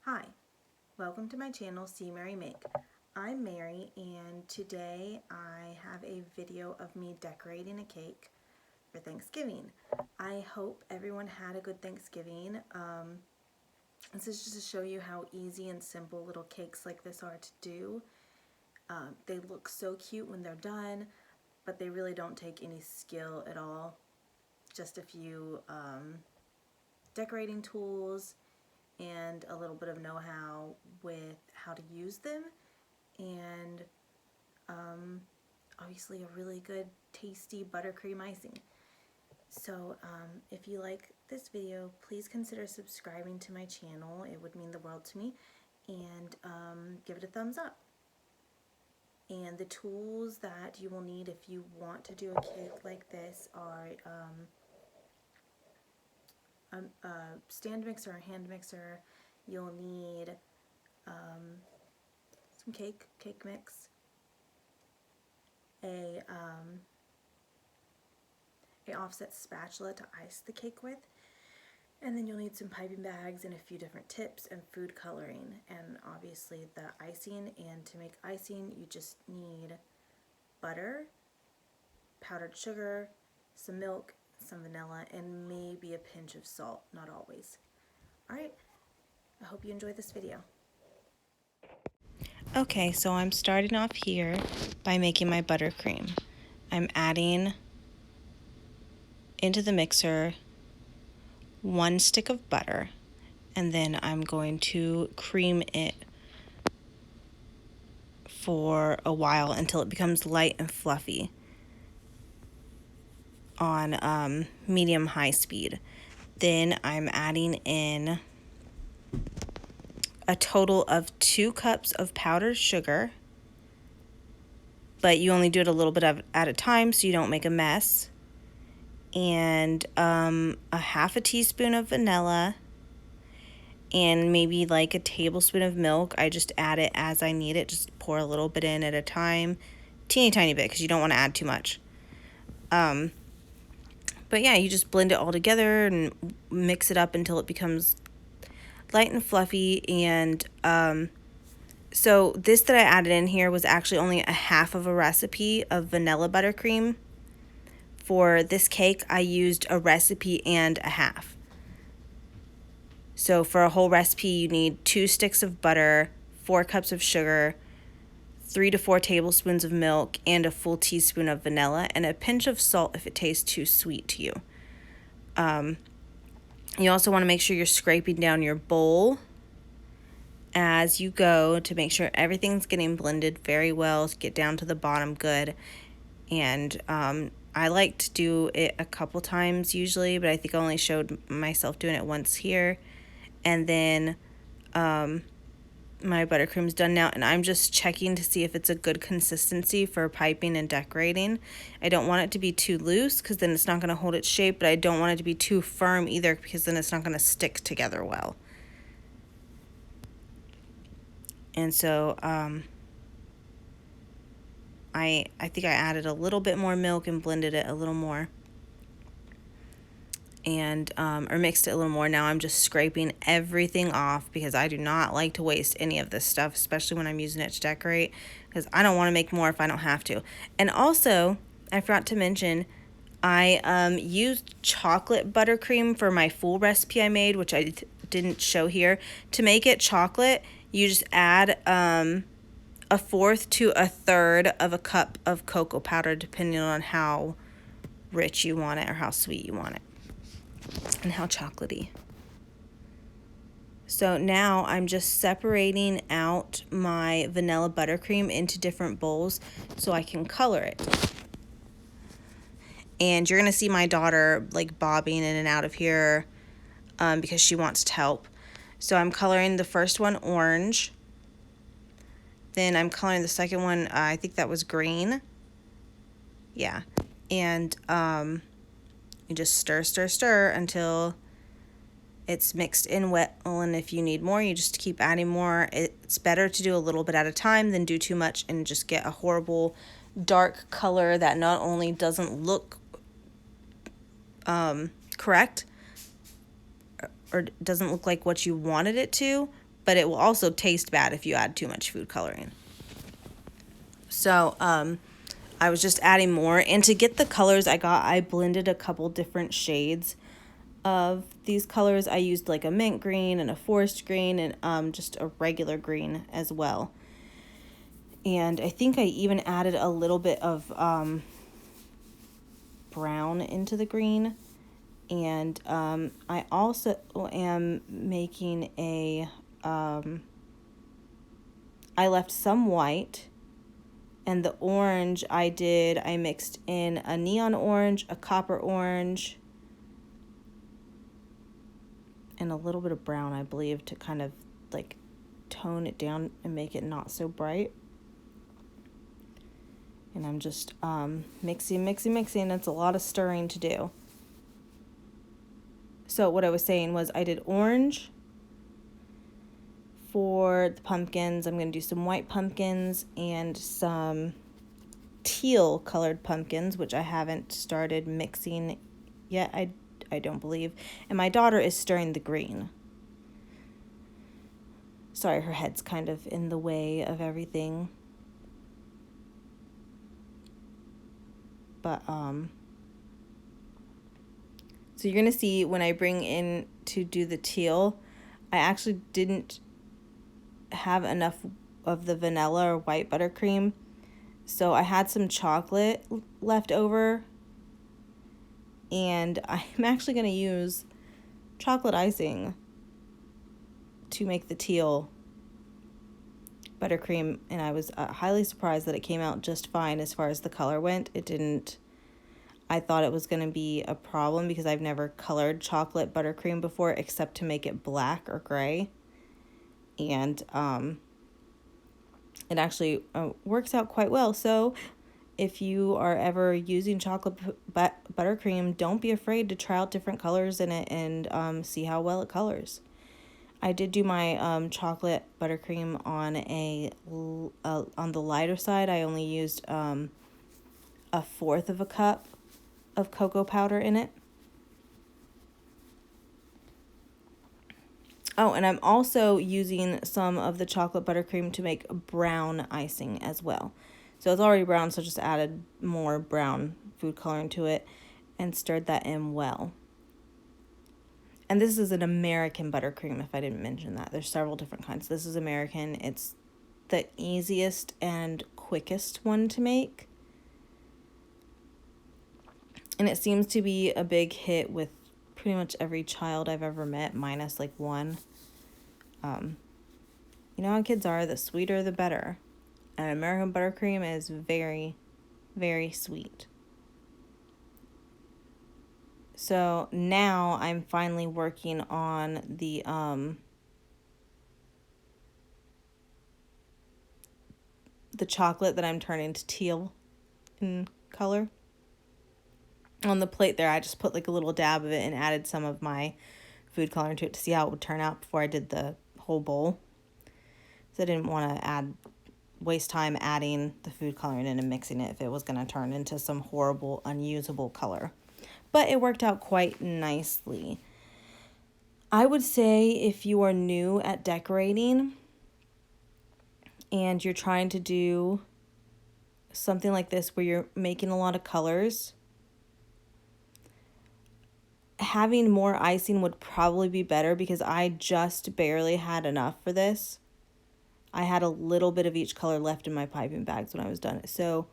Hi, welcome to my channel, See Mary Make. I'm Mary, and today I have a video of me decorating a cake for Thanksgiving. I hope everyone had a good Thanksgiving. This is just to show you how easy and simple little cakes like this are to do. They look so cute when they're done, but they really don't take any skill at all. Just a few decorating tools and a little bit of know-how with how to use them, and obviously a really good tasty buttercream icing. So if you like this video, please consider subscribing to my channel. It would mean the world to me, and give it a thumbs up. And the tools that you will need if you want to do a cake like this are a stand mixer or hand mixer. You'll need some cake mix, a offset spatula to ice the cake with, and then you'll need some piping bags and a few different tips and food coloring, and obviously the icing. And to make icing, you just need butter, powdered sugar, some milk, some vanilla, and maybe a pinch of salt, not always. Alright, I hope you enjoyed this video. Okay, so I'm starting off here by making my buttercream. I'm adding into the mixer 1 stick of butter, and then I'm going to cream it for a while until it becomes light and fluffy on medium-high speed. Then I'm adding in a total of 2 cups of powdered sugar, but you only do it a little bit at a time so you don't make a mess, and a half a teaspoon of vanilla, and maybe like a tablespoon of milk. I just add it as I need it, just pour a little bit in at a time, teeny tiny bit, because you don't want to add too much. But yeah, you just blend it all together and mix it up until it becomes light and fluffy. And so this that I added in here was actually only a half of a recipe of vanilla buttercream. For this cake, I used a recipe and a half. So for a whole recipe, you need 2 sticks of butter, 4 cups of sugar, 3 to 4 tablespoons of milk, and a full teaspoon of vanilla, and a pinch of salt if it tastes too sweet to you. You also want to make sure you're scraping down your bowl as you go to make sure everything's getting blended very well, to get down to the bottom good. And I like to do it a couple times usually, but I think I only showed myself doing it once here. And then my buttercream's done now, and I'm just checking to see if it's a good consistency for piping and decorating. I don't want it to be too loose because then it's not going to hold its shape, but I don't want it to be too firm either because then it's not going to stick together well. And so I think I added a little bit more milk and blended it a little more, and or mixed it a little more. Now I'm just scraping everything off because I do not like to waste any of this stuff, especially when I'm using it to decorate, because I don't want to make more if I don't have to. And also, I forgot to mention, I used chocolate buttercream for my full recipe I made, which I didn't show here. To make it chocolate, you just add a 1/4 to a 1/3 of a cup of cocoa powder, depending on how rich you want it or how sweet you want it, and how chocolatey. So now I'm just separating out my vanilla buttercream into different bowls so I can color it. And you're going to see my daughter like bobbing in and out of here because she wants to help. So I'm coloring the first one orange. Then I'm coloring the second one, I think that was green. Yeah. And you just stir until it's mixed in well, and if you need more, you just keep adding more. It's better to do a little bit at a time than do too much and just get a horrible dark color that not only doesn't look correct or doesn't look like what you wanted it to, but it will also taste bad if you add too much food coloring. So I was just adding more, and to get the colors I blended a couple different shades of these colors. I used like a mint green and a forest green and just a regular green as well. And I think I even added a little bit of brown into the green. And I also am making I left some white, and the orange I mixed in a neon orange, a copper orange, and a little bit of brown, I believe, to kind of like tone it down and make it not so bright. And I'm just mixing. It's a lot of stirring to do. So what I was saying was I did orange for the pumpkins. I'm going to do some white pumpkins and some teal colored pumpkins, which I haven't started mixing yet, I don't believe. And my daughter is stirring the green. Sorry, her head's kind of in the way of everything. But so you're going to see when I bring in to do the teal, I actually didn't have enough of the vanilla or white buttercream. So I had some chocolate left over, and I'm actually going to use chocolate icing to make the teal buttercream, and I was highly surprised that it came out just fine as far as the color went. It didn't. I thought it was going to be a problem because I've never colored chocolate buttercream before except to make it black or gray. And it actually works out quite well. So if you are ever using chocolate buttercream, don't be afraid to try out different colors in it and see how well it colors. I did do my chocolate buttercream on on the lighter side. I only used 1/4 of a cup of cocoa powder in it. Oh, and I'm also using some of the chocolate buttercream to make brown icing as well. So it's already brown, so just added more brown food coloring to it and stirred that in well. And this is an American buttercream, if I didn't mention that. There's several different kinds. This is American. It's the easiest and quickest one to make. And it seems to be a big hit with pretty much every child I've ever met, minus like one. You know how kids are, the sweeter the better. And American buttercream is very, very sweet. So now I'm finally working on the chocolate that I'm turning to teal in color. On the plate there, I just put like a little dab of it and added some of my food coloring to it to see how it would turn out before I did the whole bowl. So I didn't want to waste time adding the food coloring in and mixing it if it was going to turn into some horrible, unusable color. But it worked out quite nicely. I would say if you are new at decorating and you're trying to do something like this where you're making a lot of colors, having more icing would probably be better because I just barely had enough for this. I had a little bit of each color left in my piping bags when I was done. So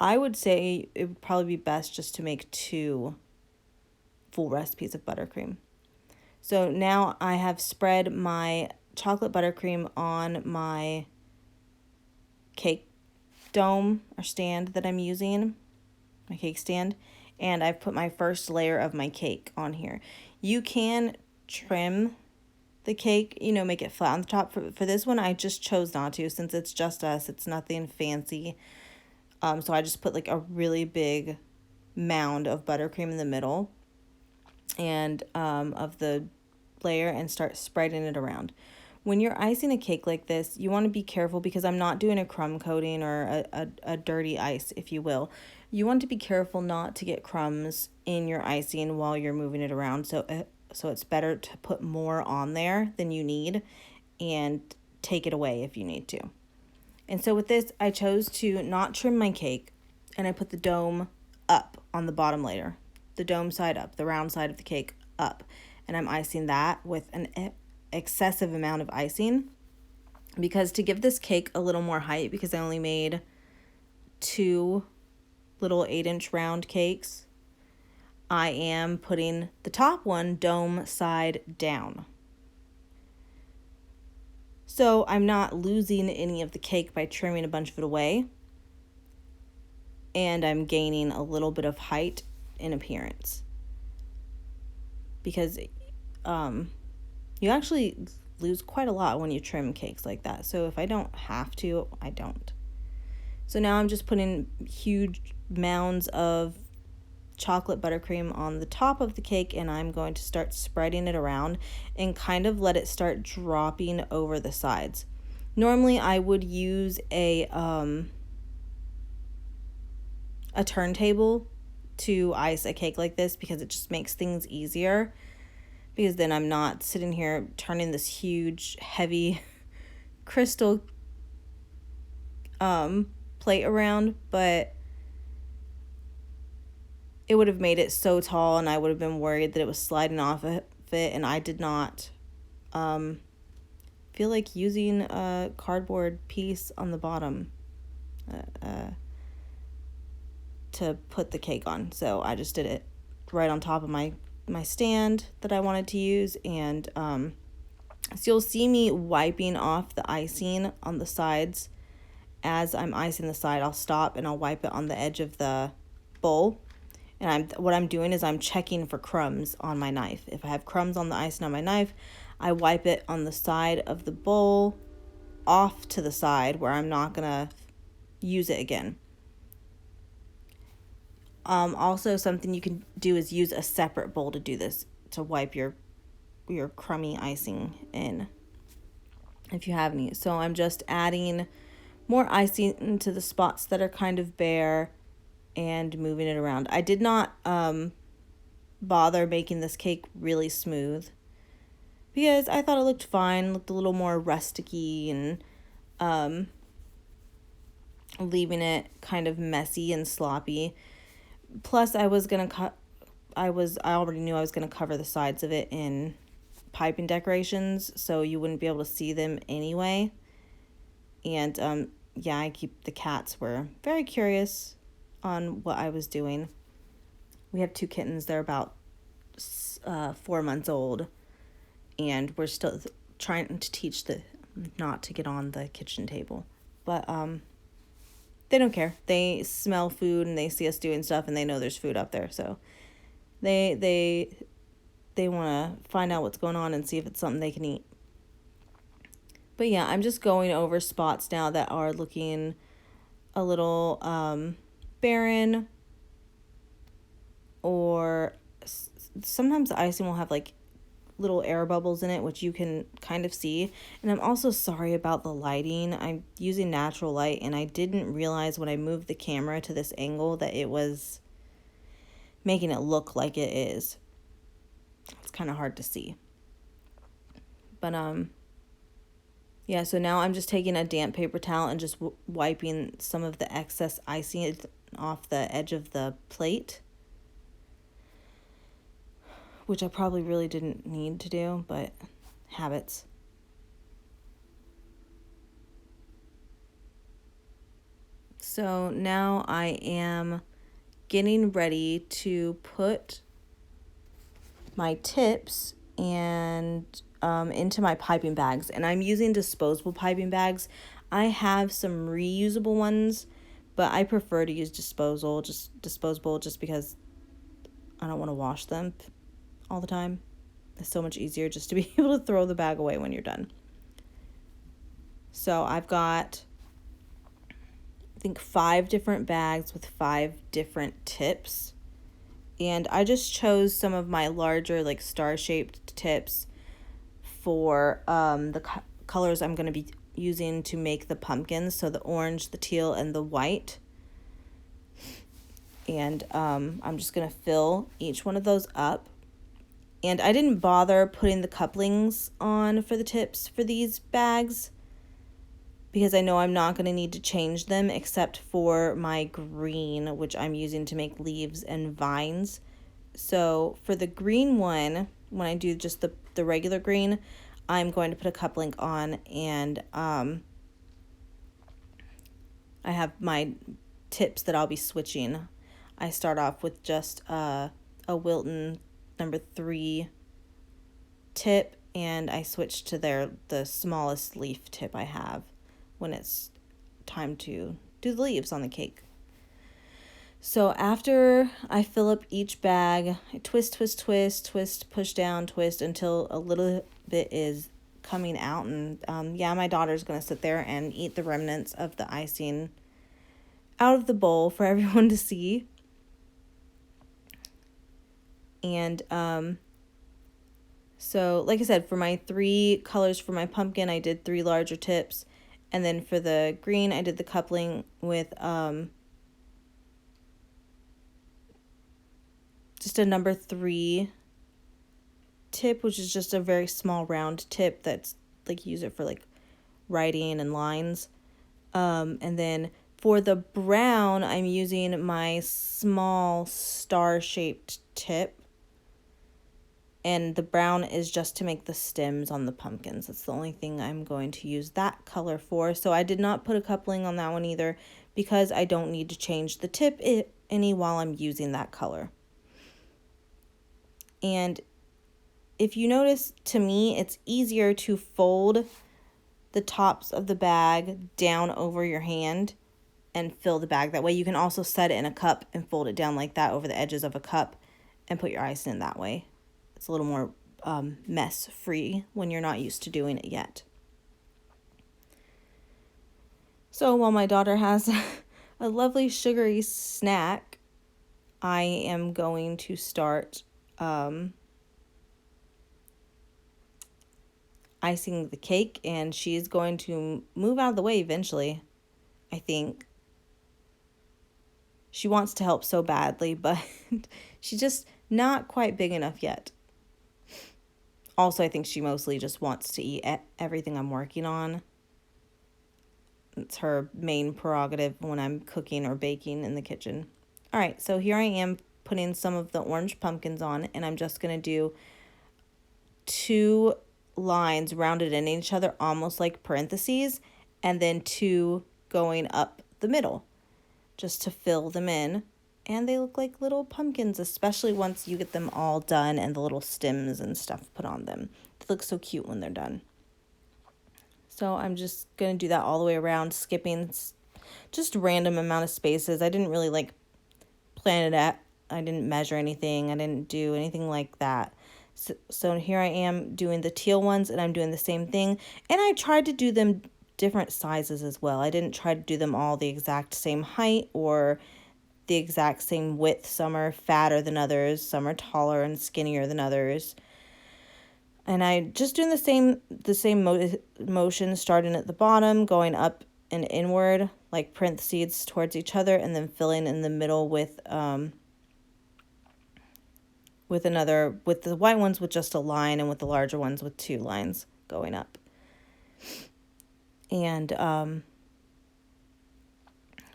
I would say it would probably be best just to make 2 full recipes of buttercream. So now I have spread my chocolate buttercream on my cake dome or stand that I'm using, my cake stand, and I've put my first layer of my cake on here. You can trim the cake, make it flat on the top. For this one, I just chose not to since it's just us. It's nothing fancy. So I just put like a really big mound of buttercream in the middle and of the layer and start spreading it around. When you're icing a cake like this, you want to be careful because I'm not doing a crumb coating or a dirty ice, if you will. You want to be careful not to get crumbs in your icing while you're moving it around. So it's better to put more on there than you need and take it away if you need to. And so with this, I chose to not trim my cake, and I put the dome up on the bottom layer. The dome side up, the round side of the cake up. And I'm icing that with an excessive amount of icing, because to give this cake a little more height, because I only made 2 little 8-inch round cakes, I am putting the top one dome side down. So I'm not losing any of the cake by trimming a bunch of it away, and I'm gaining a little bit of height in appearance, because you actually lose quite a lot when you trim cakes like that. So if I don't have to, I don't. So now I'm just putting huge mounds of chocolate buttercream on the top of the cake, and I'm going to start spreading it around and kind of let it start dropping over the sides. Normally I would use a turntable to ice a cake like this, because it just makes things easier, because then I'm not sitting here turning this huge heavy crystal plate around. But it would have made it so tall, and I would have been worried that it was sliding off of it, and I did not feel like using a cardboard piece on the bottom to put the cake on. So I just did it right on top of my stand that I wanted to use. And so you'll see me wiping off the icing on the sides. As I'm icing the side, I'll stop and I'll wipe it on the edge of the bowl. And what I'm doing is I'm checking for crumbs on my knife. If I have crumbs on the icing on my knife, I wipe it on the side of the bowl off to the side where I'm not going to use it again. Also, something you can do is use a separate bowl to do this, to wipe your crummy icing in, if you have any. So I'm just adding more icing to the spots that are kind of bare and moving it around. I did not bother making this cake really smooth, because I thought it looked fine, looked a little more rusticy, and leaving it kind of messy and sloppy. Plus, I already knew I was gonna cover the sides of it in piping decorations, so you wouldn't be able to see them anyway. And the cats were very curious on what I was doing. We have 2 kittens. They're about 4 months old, and we're still trying to teach them not to get on the kitchen table. But they don't care. They smell food and they see us doing stuff, and they know there's food up there. So they want to find out what's going on and see if it's something they can eat. But yeah, I'm just going over spots now that are looking a little barren, or sometimes the icing will have like little air bubbles in it, which you can kind of see. And I'm also sorry about the lighting. I'm using natural light, and I didn't realize when I moved the camera to this angle that it was making it look like it is. It's kind of hard to see. But yeah, so now I'm just taking a damp paper towel and just wiping some of the excess icing off the edge of the plate, which I probably really didn't need to do, but habits. So now I am getting ready to put my tips and into my piping bags, and I'm using disposable piping bags. I have some reusable ones, but I prefer to use disposable just because I don't want to wash them all the time. It's so much easier just to be able to throw the bag away when you're done. So I've got, I think, 5 different bags with 5 different tips, and I just chose some of my larger, like, star-shaped tips for the colors I'm going to be using to make the pumpkins. So the orange, the teal, and the white. And I'm just going to fill each one of those up. And I didn't bother putting the couplings on for the tips for these bags because I know I'm not going to need to change them except for my green, which I'm using to make leaves and vines. So for the green one, when I do just the regular green, I'm going to put a coupling on, and I have my tips that I'll be switching. I start off with just a Wilton number 3 tip, and I switch to the smallest leaf tip I have when it's time to do the leaves on the cake. So after I fill up each bag, I twist, push down, twist until a little bit is coming out. And my daughter's going to sit there and eat the remnants of the icing out of the bowl for everyone to see. And so like I said, for my 3 colors for my pumpkin, I did 3 larger tips. And then for the green, I did the coupling with just a number 3 tip, which is just a very small round tip that's like use it for like writing and lines. And then for the brown, I'm using my small star-shaped tip. And the brown is just to make the stems on the pumpkins. That's the only thing I'm going to use that color for. So I did not put a coupling on that one either because I don't need to change the tip any while I'm using that color. And if you notice, to me, it's easier to fold the tops of the bag down over your hand and fill the bag. That way you can also set it in a cup and fold it down like that over the edges of a cup and put your icing in that way. It's a little more mess-free when you're not used to doing it yet. So while my daughter has a lovely sugary snack, I am going to start icing the cake, and she's going to move out of the way eventually, I think. She wants to help so badly, but she's just not quite big enough yet. Also, I think she mostly just wants to eat everything I'm working on. It's her main prerogative when I'm cooking or baking in the kitchen. All right, so here I am putting some of the orange pumpkins on, and I'm just going to do 2 lines rounded in each other, almost like parentheses, and then 2 going up the middle, just to fill them in. And they look like little pumpkins, especially once you get them all done and the little stems and stuff put on them. They look so cute when they're done. So I'm just going to do that all the way around, skipping just random amount of spaces. I didn't really plan it out. I didn't measure anything. I didn't do anything like that. So here I am doing the teal ones, and I'm doing the same thing. And I tried to do them different sizes as well. I didn't try to do them all the exact same height or the exact same width. Some are fatter than others. Some are taller and skinnier than others. And I just doing the same motion, starting at the bottom, going up and inward, like parentheses towards each other, and then filling in the middle with the white ones with just a line, and with the larger ones with 2 lines going up. And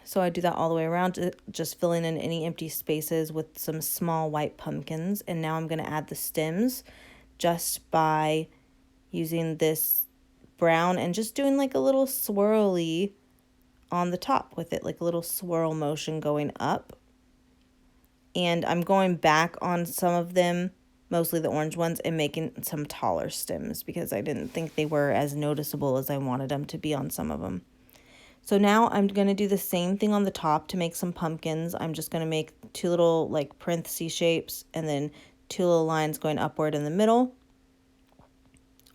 so I do that all the way around, just filling in any empty spaces with some small white pumpkins. And now I'm going to add the stems just by using this brown and just doing like a little swirly on the top with it, like a little swirl motion going up. And I'm going back on some of them, mostly the orange ones, and making some taller stems because I didn't think they were as noticeable as I wanted them to be on some of them. So now I'm going to do the same thing on the top to make some pumpkins. I'm just going to make 2 little like parenthesis shapes and then 2 little lines going upward in the middle,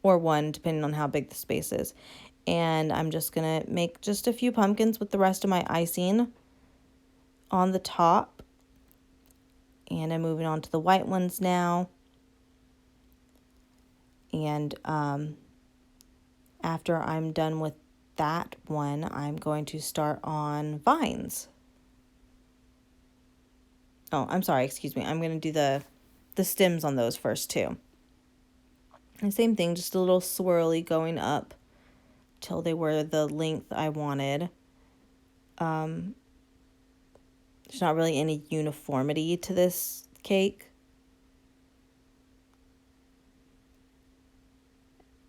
or 1 depending on how big the space is. And I'm just going to make just a few pumpkins with the rest of my icing on the top. And I'm moving on to the white ones now. And after I'm done with that one, I'm going to start on vines. Oh, I'm sorry, excuse me. I'm going to do the stems on those first too. And same thing, just a little swirly going up till they were the length I wanted. There's not really any uniformity to this cake.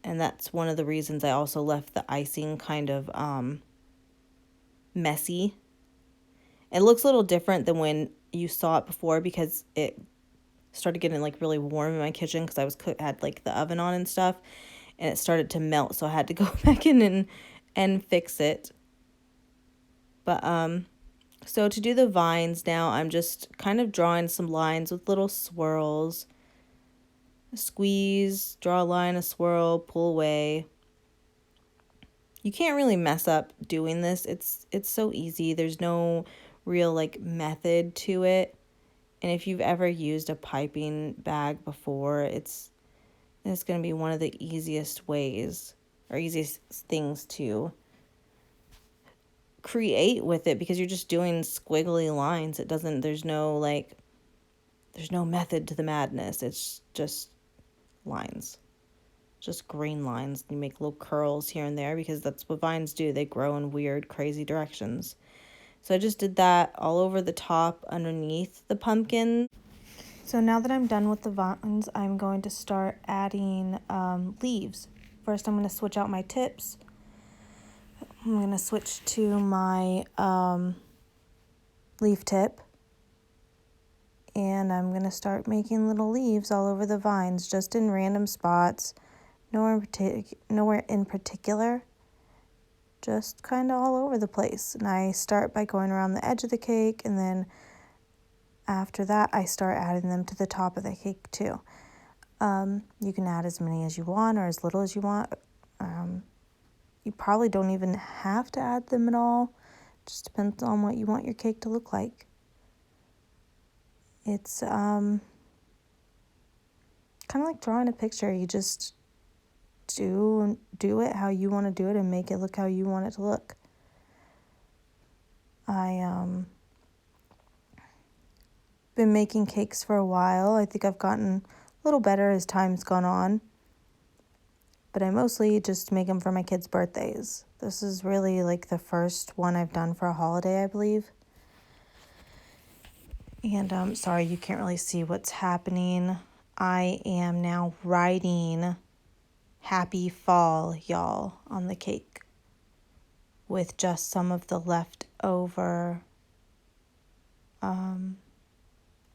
And that's one of the reasons I also left the icing kind of messy. It looks a little different than when you saw it before because it started getting like really warm in my kitchen because I had like the oven on and stuff, and it started to melt, so I had to go back in and fix it. But so to do the vines now, I'm just kind of drawing some lines with little swirls. Squeeze, draw a line, a swirl, pull away. You can't really mess up doing this. It's so easy. There's no real like method to it. And if you've ever used a piping bag before, it's going to be one of the easiest ways or easiest things to create with it, because you're just doing squiggly lines. There's no method to the madness. It's just lines. Just green lines. You make little curls here and there because that's what vines do. They grow in weird, crazy directions. So I just did that all over the top underneath the pumpkin. So now that I'm done with the vines, I'm going to start adding leaves. First, I'm going to switch out my tips. I'm going to switch to my leaf tip. And I'm going to start making little leaves all over the vines, just in random spots. Nowhere in particular. Just kind of all over the place. And I start by going around the edge of the cake, and then after that, I start adding them to the top of the cake too. You can add as many as you want or as little as you want. You probably don't even have to add them at all. Just depends on what you want your cake to look like. It's kind of like drawing a picture. You just do it how you want to do it and make it look how you want it to look. I been making cakes for a while. I think I've gotten a little better as time's gone on. But I mostly just make them for my kids' birthdays. This is really like the first one I've done for a holiday, I believe. And sorry, you can't really see what's happening. I am now writing Happy Fall, y'all, on the cake with just some of the leftover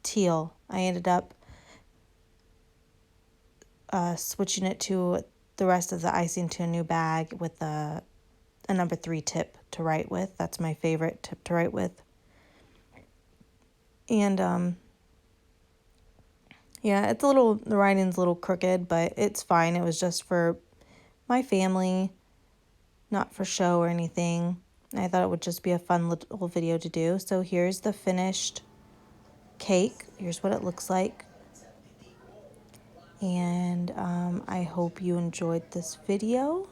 teal. I ended up switching it to the rest of the icing to a new bag with a number 3 tip to write with. That's my favorite tip to write with. And yeah, the writing's a little crooked, but it's fine. It was just for my family, not for show or anything. I thought it would just be a fun little video to do. So here's the finished cake. Here's what it looks like. And I hope you enjoyed this video.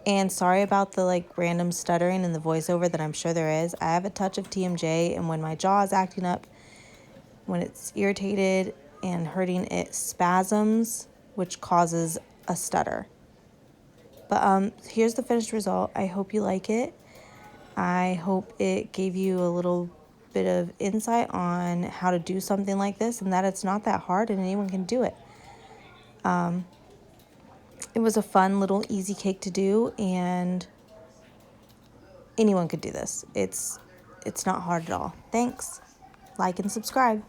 And sorry about the random stuttering in the voiceover that I'm sure there is. I have a touch of TMJ, and when my jaw is acting up, when it's irritated and hurting, it spasms, which causes a stutter. But here's the finished result. I hope you like it. I hope it gave you a little bit of insight on how to do something like this, and that it's not that hard and anyone can do it. It was a fun little easy cake to do, and anyone could do this. It's not hard at all. Thanks. Like and subscribe.